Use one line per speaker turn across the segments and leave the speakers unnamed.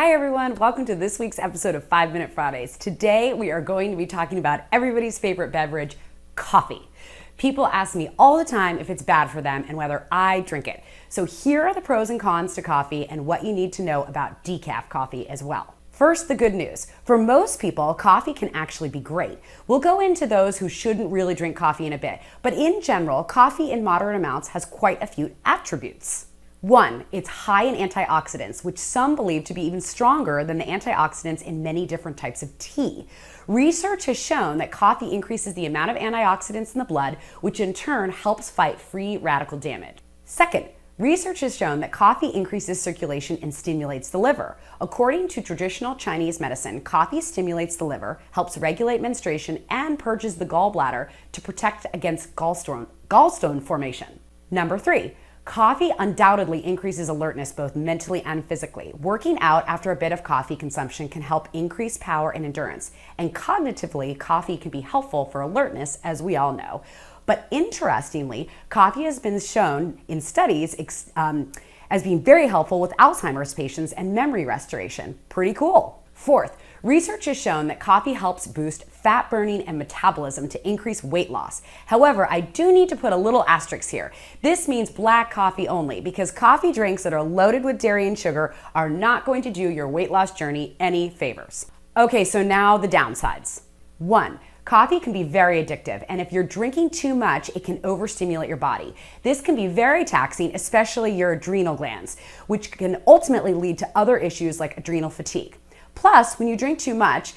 Hi everyone, welcome to this week's episode of 5 Minute Fridays. Today we are going to be talking about everybody's favorite beverage, coffee. People ask me all the time if it's bad for them and whether I drink it. So here are the pros and cons to coffee and what you need to know about decaf coffee as well. First, the good news. For most people, coffee can actually be great. We'll go into those who shouldn't really drink coffee in a bit, but in general, coffee in moderate amounts has quite a few attributes. 1, it's high in antioxidants, which some believe to be even stronger than the antioxidants in many different types of tea. Research has shown that coffee increases the amount of antioxidants in the blood, which in turn helps fight free radical damage. Second, research has shown that coffee increases circulation and stimulates the liver. According to traditional Chinese medicine, coffee stimulates the liver, helps regulate menstruation, and purges the gallbladder to protect against gallstone formation. Number 3, coffee undoubtedly increases alertness both mentally and physically. Working out after a bit of coffee consumption can help increase power and endurance. And cognitively, coffee can be helpful for alertness, as we all know. But interestingly, coffee has been shown in studies as being very helpful with Alzheimer's patients and memory restoration. Pretty cool. Fourth, research has shown that coffee helps boost fat burning and metabolism to increase weight loss. However, I do need to put a little asterisk here. This means black coffee only, because coffee drinks that are loaded with dairy and sugar are not going to do your weight loss journey any favors. Okay, so now the downsides. 1, coffee can be very addictive, and if you're drinking too much, it can overstimulate your body. This can be very taxing, especially your adrenal glands, which can ultimately lead to other issues like adrenal fatigue. Plus, when you drink too much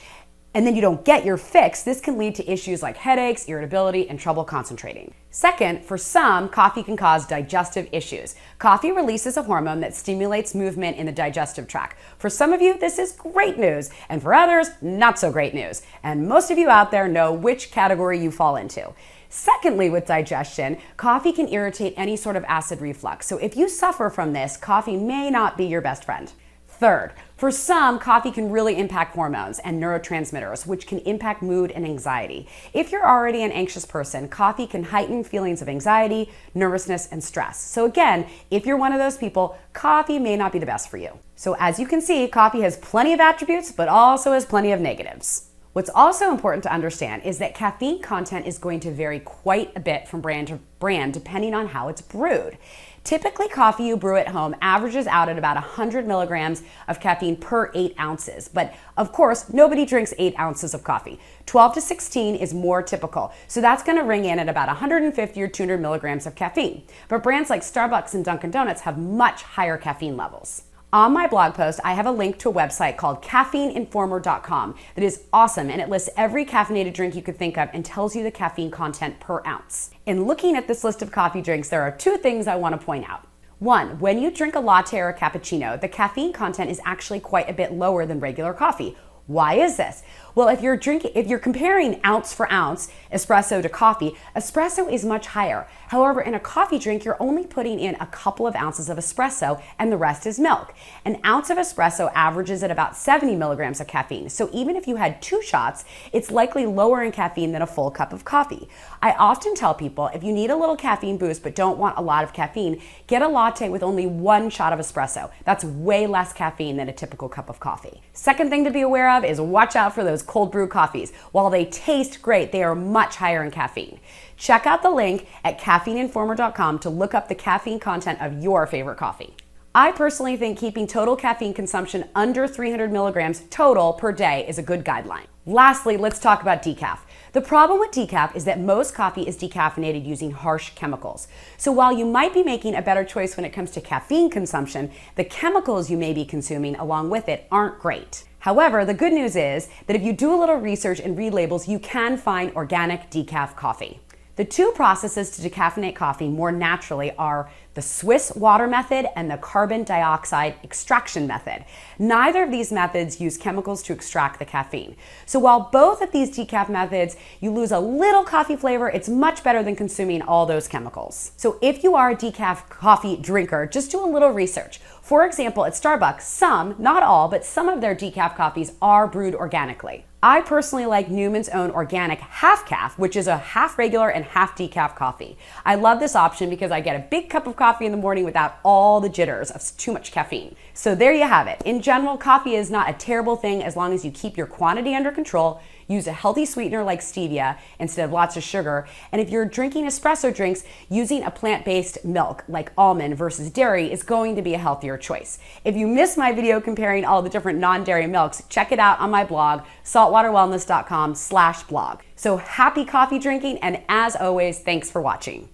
and then you don't get your fix, this can lead to issues like headaches, irritability, and trouble concentrating. Second, for some, coffee can cause digestive issues. Coffee releases a hormone that stimulates movement in the digestive tract. For some of you, this is great news, and for others, not so great news. And most of you out there know which category you fall into. Secondly, with digestion, coffee can irritate any sort of acid reflux. So if you suffer from this, coffee may not be your best friend. Third, for some, coffee can really impact hormones and neurotransmitters, which can impact mood and anxiety. If you're already an anxious person, coffee can heighten feelings of anxiety, nervousness, and stress. So again, if you're one of those people, coffee may not be the best for you. So as you can see, coffee has plenty of attributes, but also has plenty of negatives. What's also important to understand is that caffeine content is going to vary quite a bit from brand to brand depending on how it's brewed. Typically, coffee you brew at home averages out at about 100 milligrams of caffeine per 8 ounces. But of course, nobody drinks 8 ounces of coffee. 12 to 16 is more typical. So that's going to ring in at about 150 or 200 milligrams of caffeine. But brands like Starbucks and Dunkin' Donuts have much higher caffeine levels. On my blog post, I have a link to a website called caffeineinformer.com that is awesome, and it lists every caffeinated drink you could think of and tells you the caffeine content per ounce. In looking at this list of coffee drinks, there are 2 things I want to point out. 1, when you drink a latte or a cappuccino, the caffeine content is actually quite a bit lower than regular coffee. Why is this? Well, if you're comparing ounce for ounce espresso to coffee, espresso is much higher. However, in a coffee drink, you're only putting in a couple of ounces of espresso and the rest is milk. An ounce of espresso averages at about 70 milligrams of caffeine. So even if you had 2 shots, it's likely lower in caffeine than a full cup of coffee. I often tell people if you need a little caffeine boost but don't want a lot of caffeine, get a latte with only 1 shot of espresso. That's way less caffeine than a typical cup of coffee. Second thing to be aware of is watch out for those cold brew coffees. While they taste great, they are much higher in caffeine. Check out the link at caffeineinformer.com to look up the caffeine content of your favorite coffee. I personally think keeping total caffeine consumption under 300 milligrams total per day is a good guideline. Lastly, let's talk about decaf. The problem with decaf is that most coffee is decaffeinated using harsh chemicals. So while you might be making a better choice when it comes to caffeine consumption, the chemicals you may be consuming along with it aren't great. However, the good news is that if you do a little research and read labels, you can find organic decaf coffee. The 2 processes to decaffeinate coffee more naturally are the Swiss water method and the carbon dioxide extraction method. Neither of these methods use chemicals to extract the caffeine. So while both of these decaf methods, you lose a little coffee flavor, it's much better than consuming all those chemicals. So if you are a decaf coffee drinker, just do a little research. For example, at Starbucks, some, not all, but some of their decaf coffees are brewed organically. I personally like Newman's own organic half calf, which is a half regular and half decaf coffee. I love this option because I get a big cup of coffee in the morning without all the jitters of too much caffeine. So there you have it. In general, coffee is not a terrible thing as long as you keep your quantity under control, use a healthy sweetener like stevia instead of lots of sugar, and if you're drinking espresso drinks, using a plant-based milk like almond versus dairy is going to be a healthier choice. If you missed my video comparing all the different non-dairy milks, check it out on my blog, saltwaterwellness.com/blog. So happy coffee drinking, and as always, thanks for watching.